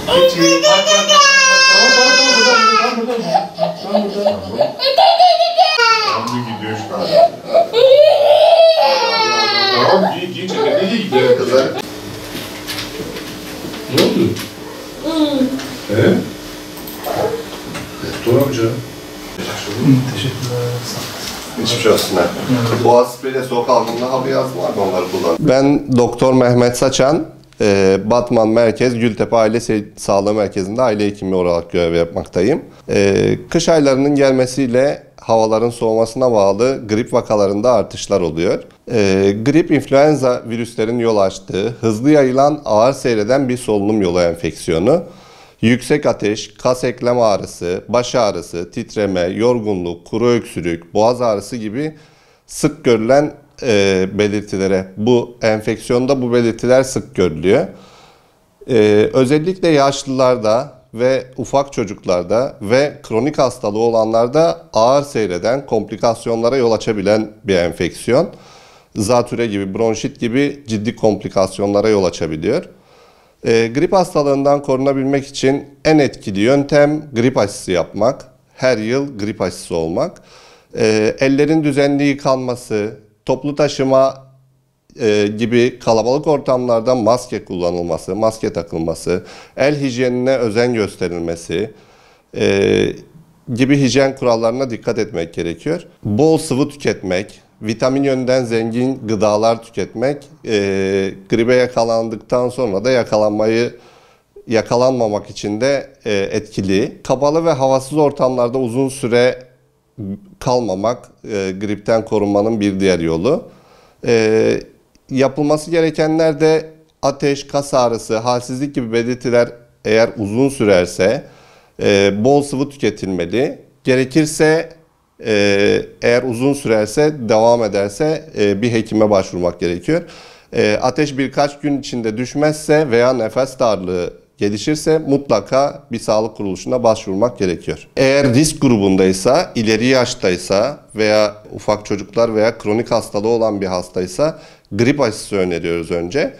Geçin. Bak. Tamam burada. Tamam gidiyor şu an. Tamam giy ceketini giy kızlar. Ne oldu? Doktor amca. Teşekkürler. Geçmiş olsun. Boğaz spreyle soğuk algınlığı hava yazma var mı, onları kullan. Ben Doktor Mehmet Saçan, Batman Merkez Gültepe Aile Sağlığı Merkezi'nde aile hekimi olarak görev yapmaktayım. Kış aylarının gelmesiyle havaların soğumasına bağlı grip vakalarında artışlar oluyor. Grip, influenza virüslerin yol açtığı, hızlı yayılan, ağır seyreden bir solunum yolu enfeksiyonu. Yüksek ateş, kas eklem ağrısı, baş ağrısı, titreme, yorgunluk, kuru öksürük, boğaz ağrısı gibi sık görülen belirtilere, bu enfeksiyonda bu belirtiler sık görülüyor. Özellikle yaşlılarda ve ufak çocuklarda ve kronik hastalığı olanlarda ağır seyreden, komplikasyonlara yol açabilen bir enfeksiyon. Zatüre gibi, bronşit gibi ciddi komplikasyonlara yol açabiliyor. Grip hastalığından korunabilmek için en etkili yöntem grip aşısı yapmak. Her yıl grip aşısı olmak. Ellerin düzenli yıkanması, toplu taşıma gibi kalabalık ortamlarda maske kullanılması, maske takılması, el hijyenine özen gösterilmesi gibi hijyen kurallarına dikkat etmek gerekiyor. Bol sıvı tüketmek, vitamin yönden zengin gıdalar tüketmek, gribe yakalandıktan sonra da yakalanmamak için de etkili. Kapalı ve havasız ortamlarda uzun süre kalmamak gripten korunmanın bir diğer yolu. Yapılması gerekenler de ateş, kas ağrısı, halsizlik gibi belirtiler eğer uzun sürerse bol sıvı tüketilmeli. Gerekirse eğer uzun sürerse, devam ederse bir hekime başvurmak gerekiyor. Ateş birkaç gün içinde düşmezse veya nefes darlığı gelişirse mutlaka bir sağlık kuruluşuna başvurmak gerekiyor. Eğer risk grubundaysa, ileri yaştaysa veya ufak çocuklar veya kronik hastalığı olan bir hastaysa grip aşısı öneriyoruz önce.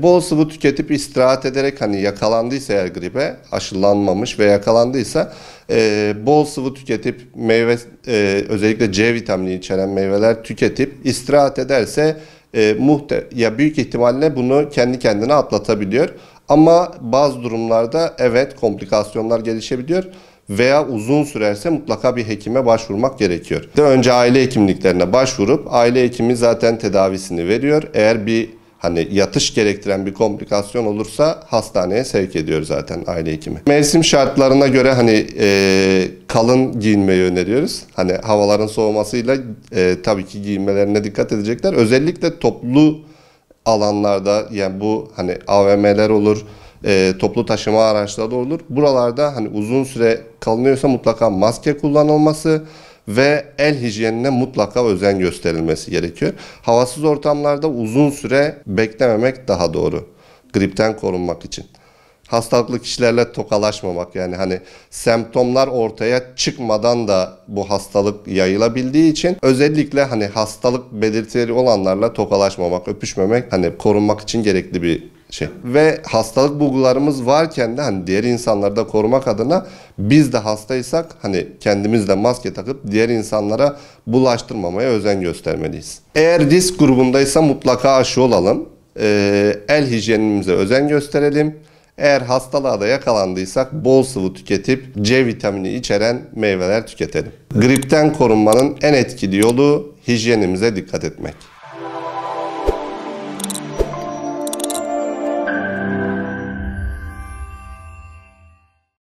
Bol sıvı tüketip istirahat ederek, hani yakalandıysa eğer gribe, aşılanmamış ve yakalandıysa bol sıvı tüketip meyve, özellikle C vitamini içeren meyveler tüketip istirahat ederse büyük ihtimalle bunu kendi kendine atlatabiliyor. Ama bazı durumlarda evet komplikasyonlar gelişebiliyor veya uzun sürerse mutlaka bir hekime başvurmak gerekiyor. Önce aile hekimliklerine başvurup aile hekimi zaten tedavisini veriyor. Eğer bir yatış gerektiren bir komplikasyon olursa hastaneye sevk ediyor zaten aile hekimi. Mevsim şartlarına göre kalın giyinmeyi öneriyoruz. Havaların soğumasıyla tabii ki giyinmelerine dikkat edecekler. Özellikle toplu alanlarda, yani bu AVM'ler olur, toplu taşıma araçları olur. Buralarda uzun süre kalınıyorsa mutlaka maske kullanılması ve el hijyenine mutlaka özen gösterilmesi gerekiyor. Havasız ortamlarda uzun süre beklememek daha doğru. Gripten korunmak için. Hastalıklı kişilerle tokalaşmamak, yani semptomlar ortaya çıkmadan da bu hastalık yayılabildiği için özellikle hastalık belirtileri olanlarla tokalaşmamak, öpüşmemek korunmak için gerekli bir şey. Ve hastalık bulgularımız varken de diğer insanları da korumak adına biz de hastaysak kendimiz de maske takıp diğer insanlara bulaştırmamaya özen göstermeliyiz. Eğer risk grubundaysa mutlaka aşı olalım. El hijyenimize özen gösterelim. Eğer hastalığa da yakalandıysak bol sıvı tüketip C vitamini içeren meyveler tüketelim. Gripten korunmanın en etkili yolu hijyenimize dikkat etmek.